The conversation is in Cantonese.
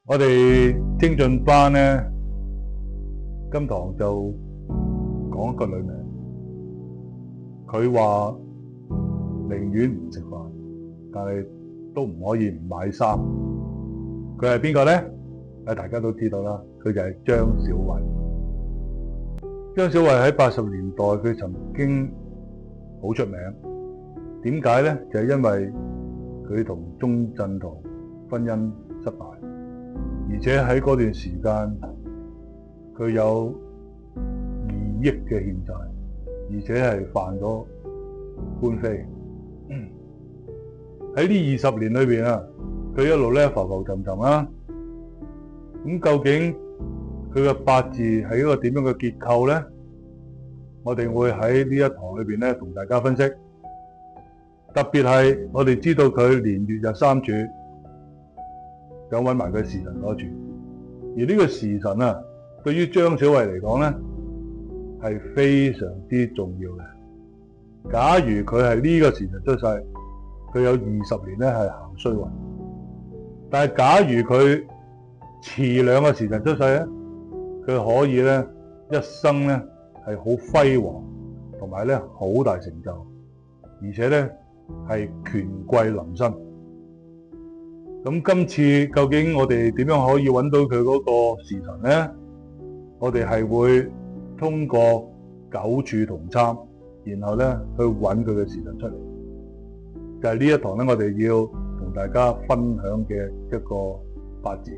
我哋精進班咧，今堂就講一個女名，佢話寧願唔食飯，但係都唔可以唔買衫。佢係邊個咧？大家都知道啦，佢就係張小慧。張小慧喺80年代，佢曾經好出名。點解咧？就係因為佢同鍾鎮濤婚姻失敗，而且喺嗰段時間佢有2億嘅欠債，而且係犯咗官非。喺呢20年裏邊啊，佢一路咧浮浮沉沉啦。咁究竟佢嘅八字係一個點樣嘅結構咧？我哋會喺呢一堂裏邊咧同大家分析。特別係我哋知道佢年月日三柱，想揾埋佢時辰嗰柱。而呢個時辰啊，對於張小慧嚟講咧係非常之重要嘅。假如佢係呢個時辰出世，佢有20年咧係行衰運。但係假如佢遲2個時辰出世咧，佢可以咧一生咧係好輝煌，同埋咧好大成就，而且咧係權貴臨身。咁今次究竟我哋點樣可以揾到佢嗰個時辰咧？我哋係會通過9柱同參，然後咧去揾佢嘅時辰出嚟。就係呢一堂咧，我哋要同大家分享嘅一個八字。